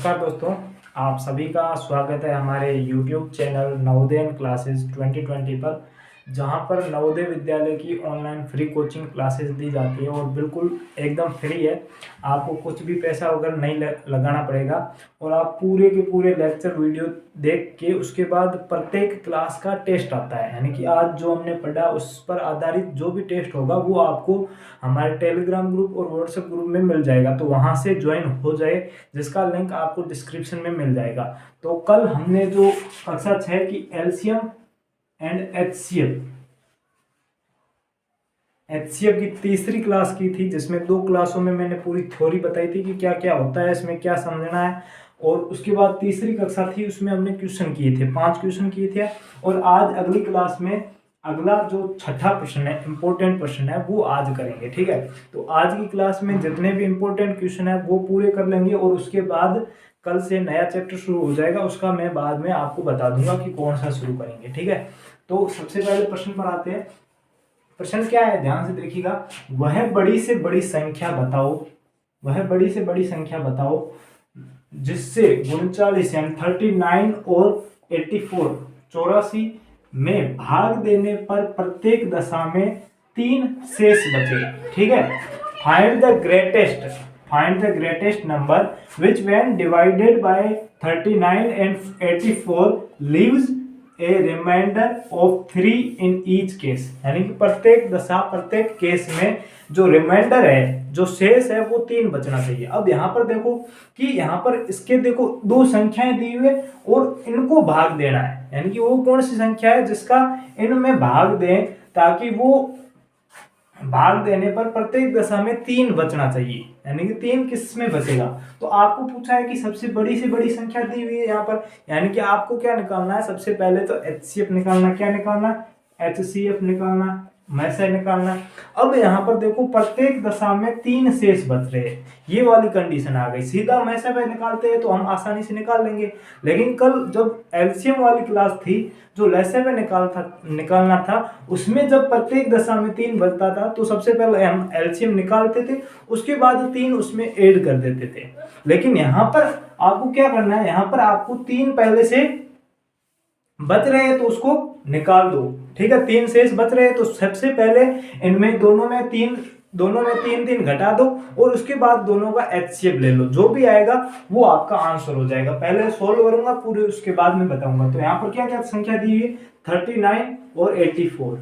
नमस्कार दोस्तों, आप सभी का स्वागत है हमारे YouTube चैनल नवोदय क्लासेस 2020 पर, जहां पर नवोदय विद्यालय की ऑनलाइन फ्री कोचिंग क्लासेस दी जाती है और बिल्कुल एकदम फ्री है। आपको कुछ भी पैसा वगैरह नहीं लगाना पड़ेगा और आप पूरे के पूरे लेक्चर वीडियो देख के उसके बाद प्रत्येक क्लास का टेस्ट आता है, यानी कि आज जो हमने पढ़ा उस पर आधारित जो भी टेस्ट होगा वो आपको हमारे टेलीग्राम ग्रुप और व्हाट्सएप ग्रुप में मिल जाएगा। तो वहां से ज्वाइन हो जाए, जिसका लिंक आपको डिस्क्रिप्शन में मिल जाएगा। तो कल हमने जो कक्षा 6 की एलसीएम एंड एचसीएफ की तीसरी क्लास की थी, जिसमें 2 क्लासों में मैंने पूरी थ्योरी बताई थी कि क्या क्या होता है, इसमें क्या समझना है। और उसके बाद तीसरी कक्षा थी, उसमें हमने क्वेश्चन किए थे, 5 क्वेश्चन किए थे। और आज अगली क्लास में अगला जो छठा प्रश्न है, इंपॉर्टेंट प्रश्न है, वो आज करेंगे। ठीक है, तो आज की क्लास में जितने भी इंपॉर्टेंट क्वेश्चन है वो पूरे कर लेंगे और उसके बाद कल से नया चैप्टर शुरू हो जाएगा। उसका मैं बाद में आपको बता दूंगा कि कौन सा शुरू करेंगे। ठीक है, तो सबसे पहले प्रश्न पर आते हैं। प्रश्न क्या है, ध्यान से देखिएगा। वह बड़ी से बड़ी संख्या बताओ, वह बड़ी से बड़ी संख्या बताओ जिससे 39 यानी 39 और 84 में भाग देने पर प्रत्येक दशा में 3 शेष बचे। ठीक है, find the greatest number which when divided by 39 and 84 leaves a remainder of 3 in each case। यानी कि प्रत्येक दशा, प्रत्येक केस में जो रिमाइंडर है, जो शेष है, वो 3 बचना चाहिए। अब यहाँ पर देखो कि यहाँ पर इसके देखो 2 संख्याएं दी हुई है और इनको भाग देना है, यानी कि वो कौन सी संख्या है जिसका इनमें भाग दें, ताकि वो भाग देने पर प्रत्येक दशा में 3 बचना चाहिए, यानी कि 3 किस में बचेगा। तो आपको पूछा है कि सबसे बड़ी से बड़ी संख्या दी हुई है यहाँ पर, यानी कि आपको क्या निकालना है, सबसे पहले तो एचसीएफ निकालना। क्या निकालना? एचसीएफ निकालना, मैसे निकालना। अब यहाँ पर देखो प्रत्येक दशा में 3 शेष बच रहे हैं, ये वाली कंडीशन आ गई। सीधा मैसे पे निकालते हैं तो हम आसानी से निकाल लेंगे, लेकिन कल जब एलसीएम वाली क्लास थी, जो लैसे पे निकालना था, उसमें जब प्रत्येक दशा में 3 बचता था तो सबसे पहले हम एलसीएम निकालते थे, उसके बाद 3 उसमें ऐड कर देते थे। लेकिन यहाँ पर आपको क्या करना है, यहाँ पर आपको 3 पहले से बच रहे हैं तो उसको निकाल दो। ठीक है, 3 शेष बच रहे हैं तो सबसे पहले इनमें दोनों में 3 घटा दो और उसके बाद दोनों का एचसीएफ ले लो। जो भी आएगा वो आपका आंसर हो जाएगा। पहले सोल्व करूंगा पूरे, उसके बाद में बताऊंगा। तो यहाँ पर क्या क्या संख्या दी हुई है, 39 और 84।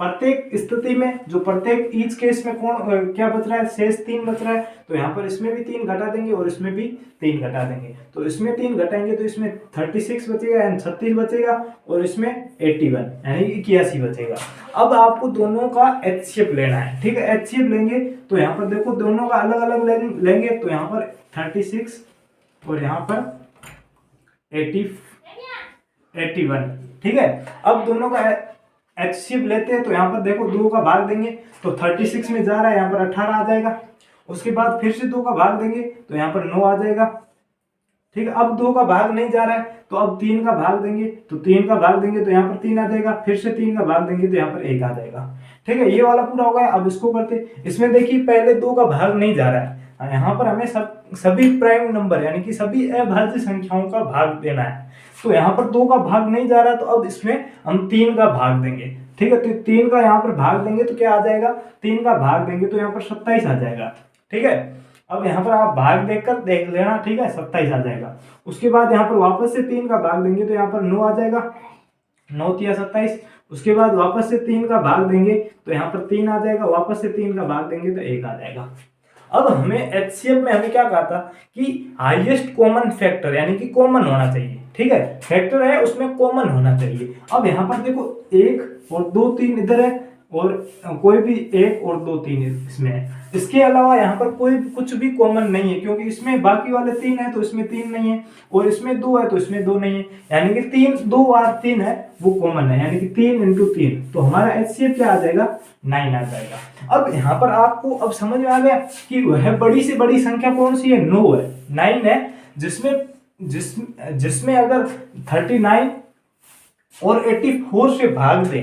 प्रत्येक स्थिति में जो प्रत्येक ईच केस में कौन क्या बच रहा है, शेष 3 बच रहा है। तो यहाँ पर इसमें भी 3 घटा देंगे और इसमें भी 3 घटा देंगे। तो इसमें 3 घटाएंगे तो इसमें 36 बचेगा यानी 36 बचेगा और इसमें 81 यानी 81 बचेगा। अब आपको दोनों का एचसीएफ लेना है। ठीक है, एचसीएफ लेंगे तो यहाँ पर देखो दोनों का अलग अलग लेंगे। तो यहाँ पर 36 और यहाँ पर 81। ठीक है, अब दोनों का एचसीएफ लेते हैं तो यहाँ पर देखो 2 का भाग देंगे तो 36 में जा रहा है, यहाँ पर 18 आ जाएगा। उसके बाद फिर से 2 का भाग देंगे तो यहाँ पर 9 आ जाएगा। ठीक है, अब 2 का भाग नहीं जा रहा है तो अब 3 का भाग देंगे, तो 3 का भाग देंगे तो यहाँ पर 3 आ जाएगा। फिर से 3 का भाग देंगे तो यहाँ पर 1 आ जाएगा। ठीक है, ये वाला पूरा हो गया। अब इसको करते, इसमें देखिए पहले 2 का भाग नहीं जा रहा है, यहाँ पर हमें सभी प्राइम नंबर यानी कि सभी अभाज्य संख्याओं का भाग देना है। तो यहाँ पर 2 का भाग नहीं जा रहा, तो अब इसमें हम 3 का भाग देंगे। ठीक है, तो 3 का यहाँ पर भाग देंगे तो क्या आ जाएगा, 3 का भाग देंगे तो यहाँ पर 27 आ जाएगा। ठीक है, अब यहाँ पर आप भाग देखकर देख लेना। ठीक है, 27 आ जाएगा। उसके बाद यहाँ पर वापस से 3 का भाग देंगे तो यहाँ पर 9 आ जाएगा, 9 या 27। उसके बाद वापस से 3 का भाग देंगे तो यहाँ पर 3 आ जाएगा, वापस से 3 का भाग देंगे तो 1 आ जाएगा। अब हमें एचसीएफ में हमें क्या कहा था कि हाईएस्ट कॉमन फैक्टर यानी कि कॉमन होना चाहिए। ठीक है, फैक्टर है उसमें कॉमन होना चाहिए। अब यहाँ पर देखो 1 और 2 3 इधर है और कोई भी 1 और 2 3 इसमें है। इसके अलावा यहाँ पर कोई कुछ भी कॉमन नहीं है, क्योंकि इसमें बाकी वाले 3 है तो इसमें 3 नहीं है, और इसमें 2 है तो इसमें 2 नहीं है, यानी कि 2 बार 3 है वो कॉमन है, यानी कि 3 × 3। तो हमारा एचसीएफ क्या आ जाएगा, 9 आ जाएगा। अब यहाँ पर आपको अब समझ में आ गया कि वह बड़ी से बड़ी संख्या कौन सी है, 9 है, 9 है, जिसमें अगर 39 और 84 से भाग दे।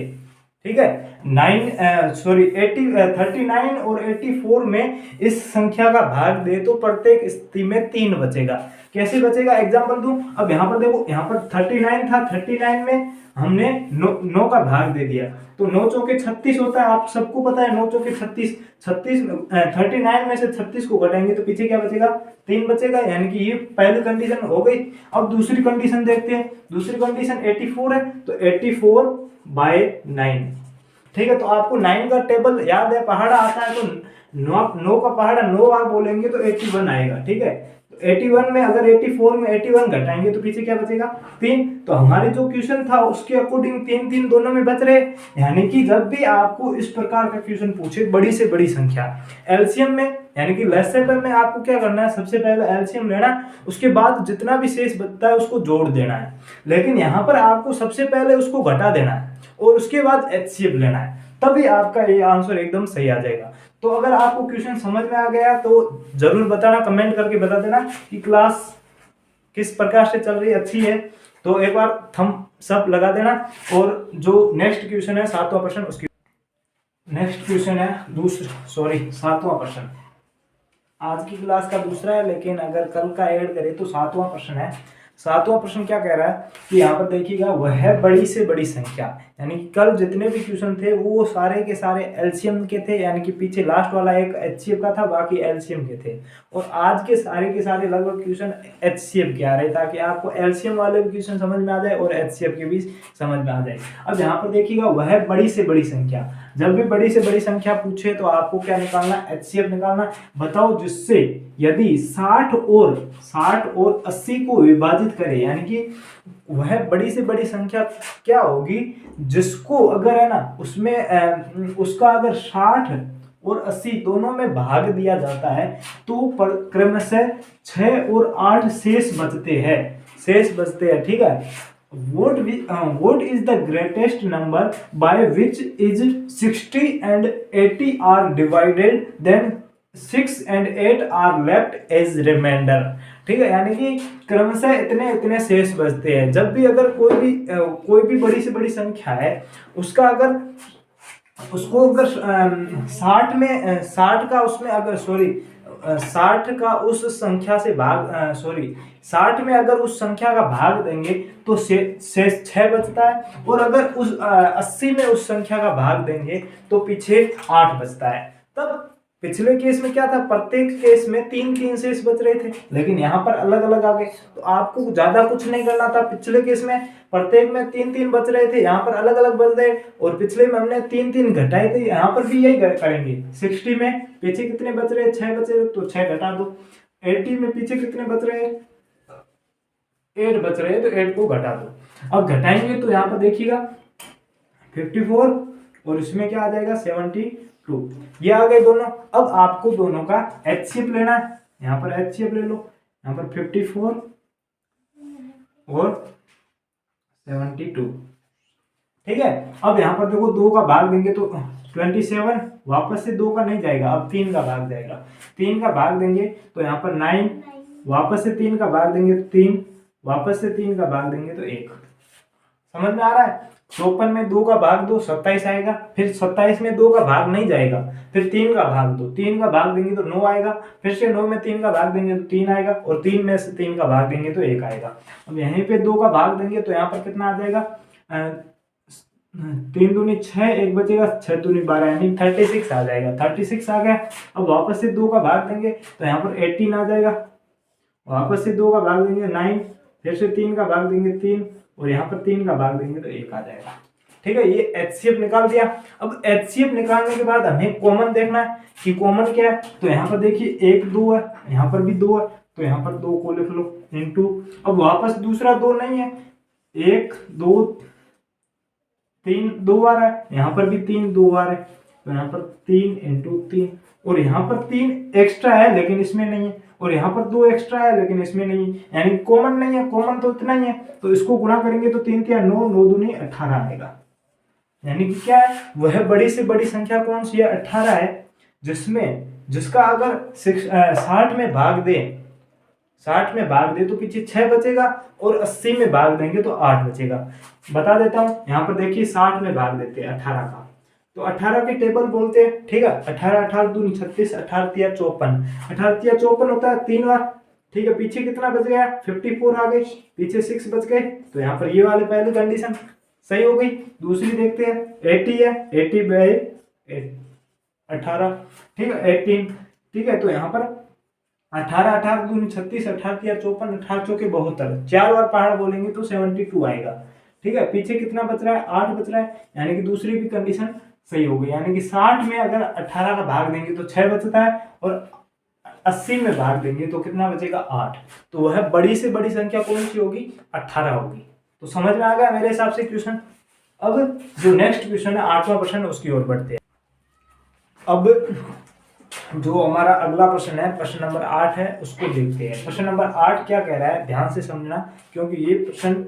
ठीक है, 39 और 84 में इस संख्या का भाग दे तो प्रत्येक स्थिति में 3 बचेगा। कैसे बचेगा, एग्जांपल दूं। अब यहाँ पर देखो, यहाँ पर 39 था, 39 में हमने 9 का भाग दे दिया, तो 9 चौके 36 होता है, आप सबको पता है 9 चौके 36। 39 में से 36 को घटाएंगे तो पीछे क्या बचेगा, 3 बचेगा, यानी कि ये पहली कंडीशन हो गई। अब दूसरी कंडीशन देखते हैं। दूसरी कंडीशन 84 है, तो 84/9, ठीक है। तो आपको 9 का टेबल याद है, पहाड़ा आता है, तो 9 का पहाड़ा 9 आप बोलेंगे तो 81 आएगा, ठीक है। तो 81 में अगर 84 में 81 घटाएंगे तो पीछे क्या बचेगा, 3। तो हमारे जो क्वेश्चन था उसके अकॉर्डिंग 3 3 दोनों में बच रहे। यानी कि जब भी आपको इस प्रकार का क्वेश्चन पूछे बड़ी से बड़ी संख्या, एलसीएम में यानी कि लेसेबल में आपको क्या करना है, सबसे पहले एलसीएम लेना, उसके बाद जितना भी शेष बचता है उसको जोड़ देना है। लेकिन यहाँ पर आपको सबसे पहले उसको घटा देना है और उसके बाद एचसीएफ लेना है, तभी आपका ये आंसर एकदम सही आ जाएगा। तो अगर आपको क्वेश्चन समझ में आ गया तो जरूर बताना, कमेंट करके बता देना कि क्लास किस प्रकार से चल रही है, अच्छी है तो एक बार थम्स अप लगा देना। और जो नेक्स्ट क्वेश्चन है 7वां प्रश्न, उसकी नेक्स्ट क्वेश्चन है सातवां प्रश्न। आज की क्लास का दूसरा है, लेकिन अगर कल का ऐड करें तो 7वां प्रश्न है। 7वां प्रश्न क्या कह रहा है कि यहाँ पर देखिएगा, वह बड़ी से बड़ी संख्या, यानी कि कल जितने भी क्वेश्चन थे वो सारे के सारे एलसीएम के थे, यानी कि पीछे लास्ट वाला एक एचसीएफ का था, बाकी एलसीएम के थे। और आज के सारे लगभग क्वेश्चन एचसीएफ के आ रहे, ताकि आपको एलसीएम वाले भी क्वेश्चन समझ में आ जाए और एचसीएफ के भी समझ में आ जाए। अब यहाँ पर देखिएगा, वह बड़ी से बड़ी संख्या, जब भी बड़ी से बड़ी संख्या पूछे तो आपको क्या निकालना, एचसीएफ निकालना। बताओ जिससे यदि 60 और 80 को विभाजित करे, यानी कि वह बड़ी से बड़ी संख्या क्या होगी जिसको अगर है ना उसमें उसका अगर 60 और 80 दोनों में भाग दिया जाता है तो क्रमशः 6 और 8 शेष बचते हैं, ठीक है। What is the greatest number by which is 60 and 80 are divided, then 6 and 8 are left as remainder, ठीक है। यानी कि क्रमशः इतने शेष बचते हैं। जब भी अगर कोई भी बड़ी से बड़ी संख्या है, उसका अगर उसको अगर 60 में 60 का उसमें अगर 60 का उस संख्या से भाग 60 में अगर उस संख्या का भाग देंगे तो शेष 6 बचता है, और अगर उस 80 में उस संख्या का भाग देंगे तो पीछे 8 बचता है। तब पिछले केस में क्या था, प्रत्येक केस में 3 शेष बच रहे थे, लेकिन यहाँ पर अलग अलग आ गए। तो आपको ज्यादा कुछ नहीं करना था। पिछले केस में प्रत्येक में 3 बच रहे थे, यहाँ पर अलग अलग बच गए, और पिछले में हमने 3 घटाए थे, यहाँ पर भी यही करेंगे। 60 में पीछे कितने बच रहे, 6 बच रहे, तो 6 घटा दो। 80 में पीछे कितने बच रहे, 8 बच रहे, तो 8 को घटा दो। अब घटाएंगे तो यहाँ पर देखिएगा 54 और इसमें क्या आ जाएगा 72, ये आ गए दोनों। अब आपको दोनों का एचसीएफ लेना है, यहाँ पर एचसीएफ ले लो, यहाँ पर 54 और 72, ठीक है। अब यहाँ पर देखो 2 का भाग देंगे तो 27, वापस से 2 का नहीं जाएगा, अब 3 का भाग जाएगा। 3 का भाग देंगे तो यहाँ पर 9, वापस से 3 का भाग देंगे तो 3, वापस से 3 का भाग देंगे तो 1। समझ में आ रहा है। 54 में 2 का भाग दो 27 आएगा, फिर 27 में 2 का भाग नहीं जाएगा, फिर 3 का भाग दो, 3 का भाग देंगे तो 9 आएगा, फिर से 9 में 3 का भाग देंगे तो 3 आएगा, और 3 में से 3 का भाग देंगे तो 1 आएगा। अब यहीं पे 2 का भाग देंगे तो यहाँ पर कितना आ जाएगा, 3 दूनी 6, 1 बचेगा, 6 दूनी 12, यानी 36 आ जाएगा। 36 आ गया। अब वापस से 2 का भाग देंगे तो यहाँ पर 18 आ जाएगा, वापस से 2 का भाग देंगे 9, फिर से 3 का भाग देंगे 3, और यहाँ पर 3 का भाग देंगे तो 1 आ जाएगा, ठीक है। ये एचसीएफ निकाल दिया। अब एचसीएफ निकालने के बाद हमें कॉमन देखना है कि कॉमन क्या है। तो यहाँ पर देखिए 1 2 है, यहाँ पर भी 2 है, तो यहाँ पर 2 को लिख लो इनटू, अब वापस दूसरा 2 नहीं है, 1 2 3 2 आ रहा है, यहाँ पर भी 3 2 आ रहा है, तो यहाँ पर 3 इंटू 3, और यहाँ पर 3 एक्स्ट्रा है लेकिन इसमें नहीं है, और यहाँ पर 2 एक्स्ट्रा है लेकिन इसमें नहीं है, यानी कॉमन नहीं है। कॉमन तो इतना ही है, तो इसको गुणा करेंगे तो 3 3 9, 9 दूनी 18 आएगा। यानी कि क्या है, वह बड़ी से बड़ी संख्या कौन सी है, 18 है, जिसका अगर 60 में भाग दे, 60 में भाग दे तो पीछे 6 बचेगा, और 80 में भाग देंगे तो 8 बचेगा। बता देता हूं, यहाँ पर देखिए 60 में भाग देते हैं 18 का, तो 18 के टेबल बोलते हैं, ठीक है। 18 18 दूनी 36, 18 तिया 54, 18 तिया 54 होता है 3 बार, ठीक है, पीछे कितना बच गया, 54 आ गए, पीछे 6 बच गए, तो यहाँ पर ये वाले पहली कंडीशन सही हो गई। दूसरी देखते हैं, 80 है, 80 बाई 18, ठीक है 18, ठीक है, तो यहाँ पर 18 18 दूनी 36, 18 या 54, 18 चौके 72, 4 बार पहाड़ बोलेंगे तो 72 आएगा। ठीक है, पीछे कितना बच रहा है, 8 बच रहा है, यानी कि दूसरी भी कंडीशन सही हो गई। यानी कि 60 में अगर 18 का भाग देंगे तो 6 बचता है, और 80 में भाग देंगे तो कितना बचेगा, 8। तो वह बड़ी से बड़ी संख्या कौन सी होगी, 18 होगी। तो समझ में आ गया मेरे हिसाब से क्वेश्चन। अब जो नेक्स्ट क्वेश्चन है 8वां प्रश्न, उसकी ओर बढ़ते हैं। अब जो हमारा अगला प्रश्न है, प्रश्न नंबर 8 है, उसको देखते हैं। प्रश्न नंबर 8 क्या कह रहा है, ध्यान से समझना, क्योंकि ये प्रश्न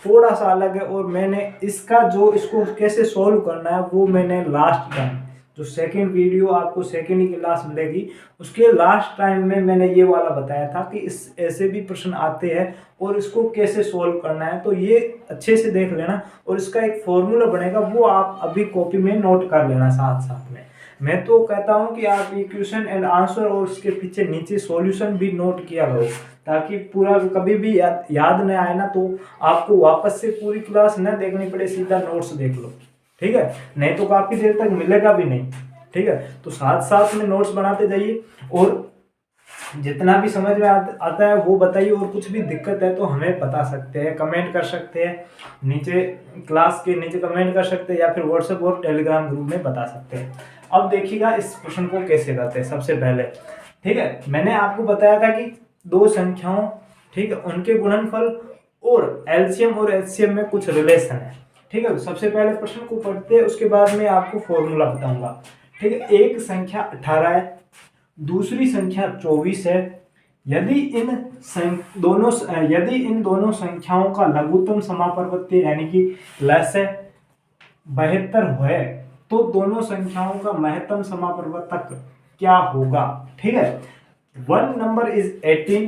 थोड़ा सा अलग है, और मैंने इसको कैसे सॉल्व करना है वो मैंने लास्ट टाइम, जो सेकंड वीडियो आपको सेकंड ही क्लास मिलेगी, उसके लास्ट टाइम में मैंने ये वाला बताया था कि इस ऐसे भी प्रश्न आते हैं और इसको कैसे सॉल्व करना है। तो ये अच्छे से देख लेना, और इसका एक फॉर्मूला बनेगा, वो आप अभी कॉपी में नोट कर लेना साथ साथ में। मैं तो कहता हूं कि आप ये क्वेश्चन एंड आंसर और उसके पीछे नीचे सॉल्यूशन भी नोट किया करो, ताकि पूरा कभी भी याद न आए ना, तो आपको वापस से पूरी क्लास न देखनी पड़े, सीधा नोट्स देख लो। ठीक है, नहीं तो काफी देर तक मिलेगा भी नहीं। ठीक है, तो साथ साथ में नोट्स बनाते जाइए, और जितना भी समझ में आता है वो बताइए, और कुछ भी दिक्कत है तो हमें बता सकते हैं, कमेंट कर सकते हैं नीचे, क्लास के नीचे कमेंट कर सकते हैं, या फिर व्हाट्सएप और टेलीग्राम ग्रुप में बता सकते हैं। अब देखिएगा इस प्रश्न को कैसे करते हैं। सबसे पहले, ठीक है, मैंने आपको बताया था कि दो संख्याओं, ठीक है, उनके गुणनफल और एलसीएम और एचसीएम में कुछ रिलेशन है। ठीक है, सबसे पहले प्रश्न को पढ़ते हैं, उसके बाद में आपको फॉर्मूला बताऊंगा। ठीक है, एक संख्या 18 है, दूसरी संख्या 24 है। यदि इन दोनों संख्याओं का लघुत्तम समापवर्ती यानी कि लसाअ 72 है, तो दोनों संख्याओं का महत्तम समापवर्तक क्या होगा। ठीक है, one number is 18,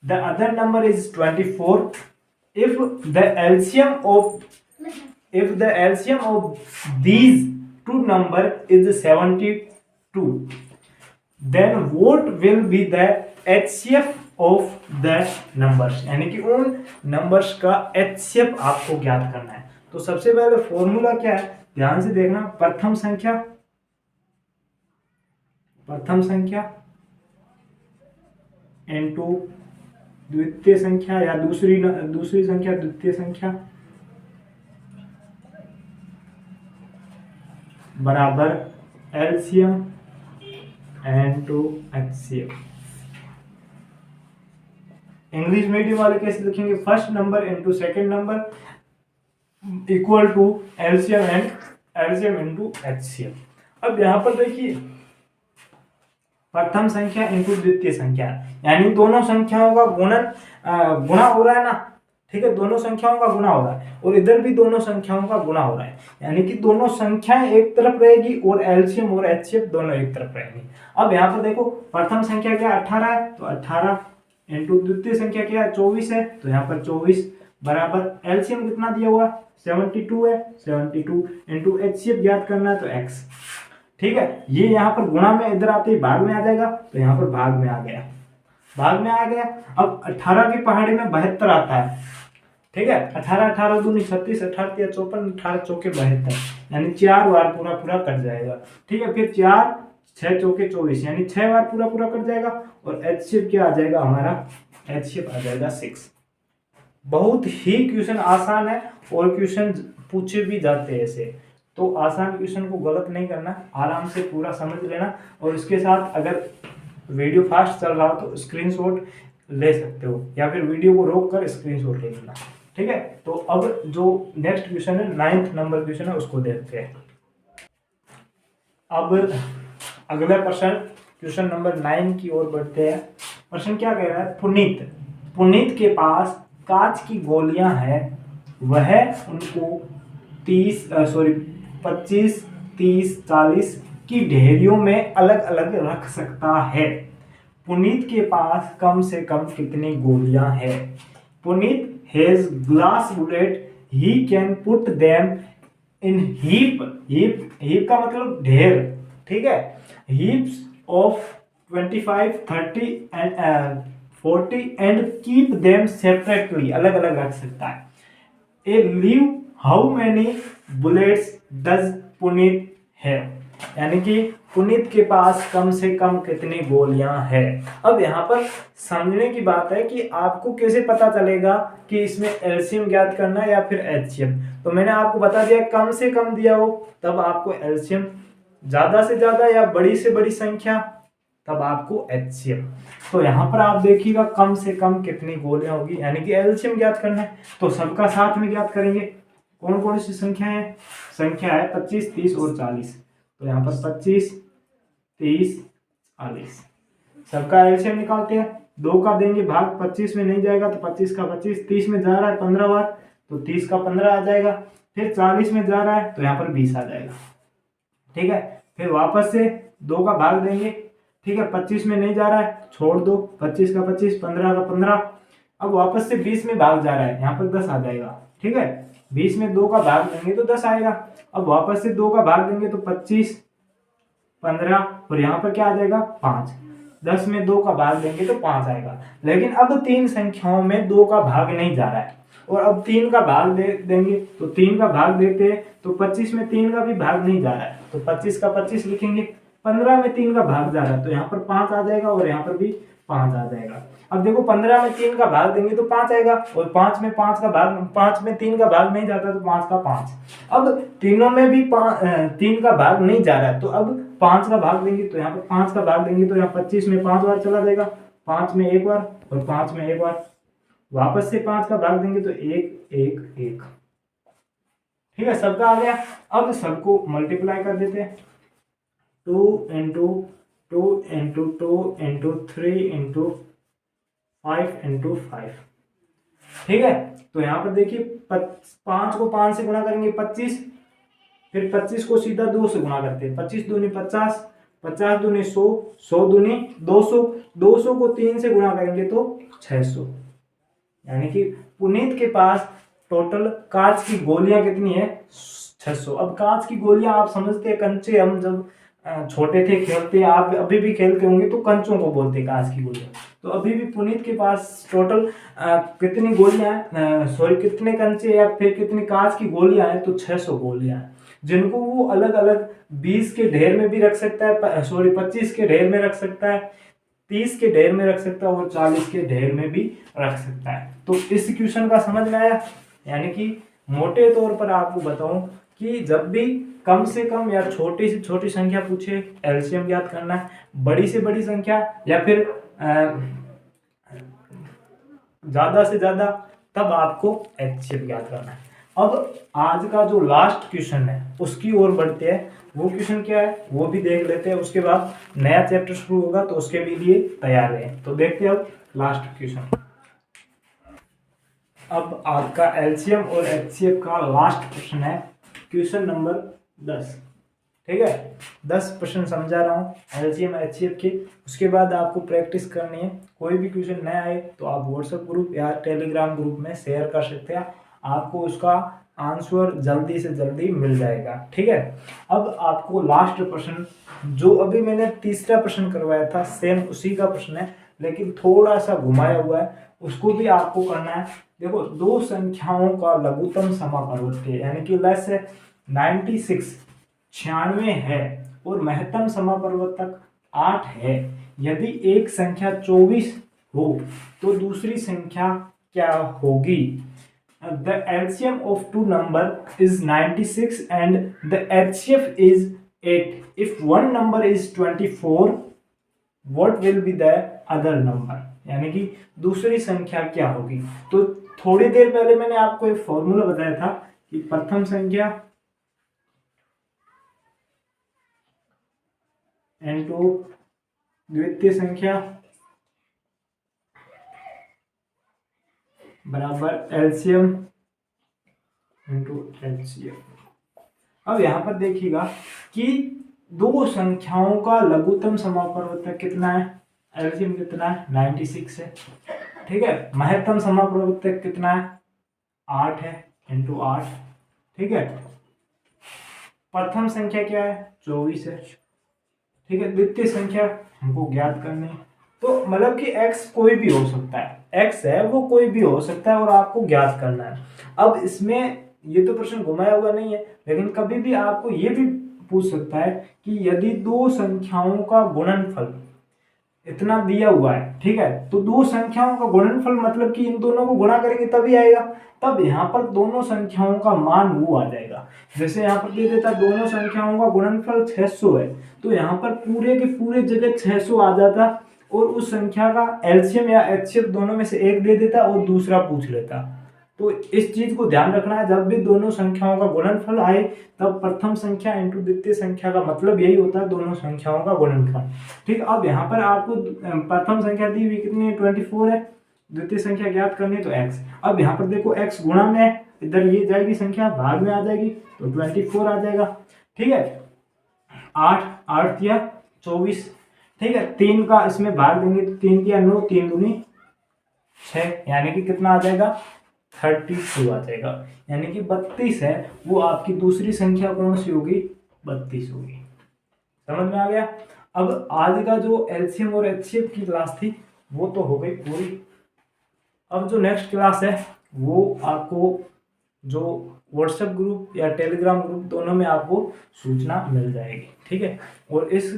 the other number is 24. If the LCM of these two number is 72, then what will be the HCF of the numbers, यानी कि उन नंबर्स का HCF आपको ज्ञात करना है। तो सबसे पहले फॉर्मूला क्या है, ध्यान से देखना। प्रथम संख्या इनटू द्वितीय संख्या, या दूसरी संख्या द्वितीय संख्या, बराबर LCM into HCF. English medium वाले कैसे लिखेंगे, first number into second number equal to LCM into HCF. अब यहां पर देखिए, प्रथम संख्या इनटू द्वितीय संख्या, यानी दोनों संख्याओं का गुणा हो रहा है ना। ठीक है, दोनों संख्याओं का गुणा हो रहा है, और इधर भी दोनों संख्याओं का गुणा हो रहा है, यानी कि दोनों संख्याएं एक तरफ रहेगी और एलसीएम और एचसीएफ दोनों एक तरफ रहेंगी। अब यहाँ पर देखो, प्रथम संख्या क्या 18 है, तो 18 इनटू द्वितीय संख्या क्या है 24 है, तो यहाँ पर 24 बराबर एलसीएम कितना दिया हुआ 72 है, 72 इनटू एचसीएफ ज्ञात करना है, तो x। ठीक है, ये यहाँ पर गुणा में इधर आते ही भाग में आ जाएगा, तो यहाँ पर भाग में आ गया। अब 18 की पहाड़ी में 72 आता है। ठीक है, 18 18 दूनी 36, 18 या 54, 18 चौके 72, यानी 4 बार पूरा कट जाएगा। ठीक है, फिर 4 6 चौके 24, यानी 6 बार पूरा कट जाएगा, और एचसीएफ क्या आ जाएगा हमारा, एचसीएफ आ जाएगा 6। बहुत ही क्वेश्चन आसान है, और क्वेश्चन पूछे भी जाते हैं ऐसे, तो आसान क्वेश्चन को गलत नहीं करना, आराम से पूरा समझ लेना। और इसके साथ अगर वीडियो फास्ट चल रहा हो तो स्क्रीनशॉट ले सकते हो, या फिर वीडियो को रोक कर स्क्रीनशॉट ले लेना। ठीक है, तो अब जो नेक्स्ट क्वेश्चन है 9th नंबर क्वेश्चन है, उसको देखते हैं। अब अगला प्रश्न क्वेश्चन नंबर 9 की ओर बढ़ते हैं। प्रश्न क्या कह रहा है, पुनीत के पास कांच की गोलियां हैं, वह उनको 25, 30, 40 की ढेरियों में अलग अलग रख सकता है। पुनीत के पास कम से कम कितनी गोलियां हैं। Puneet has glass bullet, he can put them in heap का मतलब ढेर। ठीक है, heaps of 25, 30 and 40 and keep them separately, अलग अलग रख सकता है। A leave how many bullets does Puneet है, यानी कि पुनीत के पास कम से कम कितनी गोलियां है। अब यहाँ पर समझने की बात है कि आपको कैसे पता चलेगा कि इसमें एलसीएम ज्ञात करना है या फिर एचसीएफ। तो मैंने आपको बता दिया कम से कम दिया हो तब आपको एलसीएम, ज्यादा से ज्यादा या बड़ी से बड़ी संख्या तब आपको एचसीएफ। तो यहाँ पर आप देखिएगा कम से कम कितनी गोलियां होगी, यानी कि एलसीएम ज्ञात करना है तो सबका साथ में ज्ञात करेंगे। कौन कौन सी संख्या है, संख्या है 25, 30 और 40। तो यहाँ पर 25, 30, 40 सबका एलसीएम निकालते हैं। 2 का देंगे भाग, 25 में नहीं जाएगा तो 25 का 25, 30 में जा रहा है 15 बार तो 30 का 15 आ जाएगा। फिर 40 में जा रहा है तो यहाँ पर 20 आ जाएगा। ठीक है, फिर वापस से 2 का भाग देंगे। ठीक है, 25 में नहीं जा रहा है छोड़ दो, 25 का 25, 15 का 15। अब वापस से 20 में भाग जा रहा है, यहाँ पर 10 आ जाएगा। ठीक है, 20 में 2 का भाग देंगे तो 10 आएगा। अब वापस से 2 का भाग देंगे तो 25, 15 और यहाँ पर क्या आ जाएगा 5। 10 में 2 का भाग देंगे तो 5 आएगा। लेकिन अब 3 संख्याओं में 2 का भाग नहीं जा रहा है और अब 3 का भाग देंगे तो 3 का भाग देते हैं तो 25 में 3 का भी भाग नहीं जा रहा है तो 25 का 25 लिखेंगे। 15 में 3 का भाग जा रहा है तो यहाँ पर 5 आ जाएगा और यहाँ पर भी 5 आ जाएगा। अब देखो 15 में 3 का भाग देंगे तो 5 आएगा और 5 में 5 का भाग, 5 में 3 का भाग नहीं जाता तो 5 का 5। अब तीनों में भी 3 का भाग नहीं जा रहा है तो अब 5 का भाग देंगे तो यहाँ पर 5 का भाग देंगे तो यहाँ 25 में 5 बार चला जाएगा, 5 में 1 बार और 5 में 1 बार। वापस से 5 का भाग देंगे तो 1 1 1। ठीक है, सबका आ गया। अब सबको मल्टीप्लाई कर देते हैं। 2 into 2 into 2 into 3 into 5 into 5। ठीक है, तो यहाँ पर देखिए 5 को 5 से गुणा करेंगे 25, फिर 25 को सीधा 2 से गुणा करते हैं। 25 दूनी 50, 50 दूनी 100, 100 दूनी 200, 200 को 3 से गुणा करेंगे तो 600। यानी कि पुनीत के पास टोटल कांच की गोलियां कितनी है 600। अब कांच की गोलियां आप समझते हैं कंचे, हम जब छोटे थे खेलते, आप अभी भी खेलते होंगे तो कंचों को बोलते हैं कांच की गोलियां। तो अभी भी पुनीत के पास टोटल कितनी गोलियां हैं, सॉरी कितने कंचे या फिर कितनी कांच की गोलियां हैं तो 600 गोलियां हैं, जिनको वो अलग अलग 20 के ढेर में भी रख सकता है, सॉरी 25 के ढेर में रख सकता है, 30 के ढेर में रख सकता है और 40 के ढेर में भी रख सकता है। तो इस क्वेश्चन का समझ में आया। यानी कि मोटे तौर पर आपको बताऊं कि जब भी कम से कम या छोटी से छोटी संख्या पूछे एलसीएम ज्ञात करना है, बड़ी से बड़ी संख्या या फिर ज्यादा से ज्यादा तब आपको एचसीएफ ज्ञात करना है। अब आज का जो लास्ट क्वेश्चन है उसकी ओर बढ़ते हैं। वो क्वेश्चन क्या है वो भी देख लेते हैं, उसके बाद नया चैप्टर शुरू होगा तो उसके भी लिए तैयार रहें। तो देखते हैं अब लास्ट क्वेश्चन। अब आपका एलसीएम और एचसीएफ का लास्ट क्वेश्चन है, क्वेश्चन नंबर 10। ठीक है, 10 प्रश्न समझा रहा हूँ एलसीएम एचसीएफ के, उसके बाद आपको प्रैक्टिस करनी है। कोई भी क्वेश्चन नया आए तो आप व्हाट्सएप ग्रुप या टेलीग्राम ग्रुप में शेयर कर सकते हैं, आपको उसका आंसर जल्दी से जल्दी मिल जाएगा। ठीक है, अब आपको लास्ट प्रश्न, जो अभी मैंने तीसरा प्रश्न करवाया था सेम उसी का प्रश्न है लेकिन थोड़ा सा घुमाया हुआ है, उसको भी आपको करना है। देखो, दो संख्याओं का लघुत्तम समापवर्ती यानी कि लेस 96 96 है और महत्तम समापवर्तक 8 है। यदि एक संख्या 24 हो तो दूसरी संख्या क्या होगी? The LCM of two number is 96 and the HCF is 8. If one number is 24, what will be the other number? यानी कि दूसरी संख्या क्या होगी? तो थोड़ी देर पहले मैंने आपको एक फॉर्मूला बताया था कि प्रथम संख्या इनटू द्वितीय संख्या बराबर एलसीएम इंटू एचसीएफ। अब यहां पर देखिएगा कि दो संख्याओं का लघुत्तम समापवर्तक कितना है, एलसीएम कितना है 96 है। ठीक है, महत्तम समापवर्तक कितना है 8 है इंटू 8। ठीक है, प्रथम संख्या क्या है 24 है। ठीक है, द्वितीय संख्या हमको ज्ञात करनी है तो मतलब कि x कोई भी हो सकता है, x है वो कोई भी हो सकता है और आपको ज्ञात करना है। अब इसमें ये तो प्रश्न घुमाया हुआ नहीं है, लेकिन कभी भी आपको ये भी पूछ सकता है कि यदि दो संख्याओं का गुणनफल इतना दिया हुआ है, ठीक है, तो दो संख्याओं का गुणनफल मतलब कि इन दोनों को गुणा करेंगे तभी आएगा, तब यहाँ पर दोनों संख्याओं का मान वो आ जाएगा। जैसे यहाँ पर दे देता दोनों संख्याओं का गुणनफल 600 है, तो यहाँ पर पूरे के पूरे जगह 600 आ जाता और उस संख्या का एलसीएम या एचसीएफ दोनों में से एक दे देता और दूसरा पूछ लेता। तो इस चीज को ध्यान रखना है, जब भी दोनों संख्याओं का गुणनफल आए तब प्रथम संख्या इंटू द्वितीय संख्या का मतलब यही होता है दोनों संख्याओं का गुणनफल। ठीक, अब यहाँ पर आपको प्रथम संख्या दी हुई कितनी है 24 है, द्वितीय संख्या ज्ञात करनी है तो x। अब यहाँ पर देखो x गुणा में है, इधर ये जाएगी संख्या भाग में आ जाएगी तो 24 आ जाएगा। ठीक है, 8 या 24, ठीक है, 3 का इसमें भाग देंगे तो 3 या 9, 3 दूनी 6, यानी कि कितना आ जाएगा 32 आ जाएगा, यानी कि 32 है वो आपकी दूसरी संख्या कौन सी होगी, 32 होगी। समझ में आ गया। अब आज का जो एलसीएम और एचसीएफ की क्लास थी वो तो हो गई पूरी। अब जो नेक्स्ट क्लास है वो आपको जो व्हाट्सएप ग्रुप या टेलीग्राम ग्रुप दोनों में आपको सूचना मिल जाएगी। ठीक है, और इस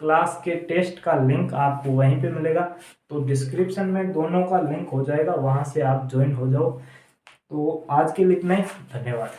क्लास के टेस्ट का लिंक आपको वहीं पे मिलेगा, तो डिस्क्रिप्शन में दोनों का लिंक हो जाएगा, वहां से आप ज्वाइन हो जाओ। तो आज के लिए इतना ही, धन्यवाद।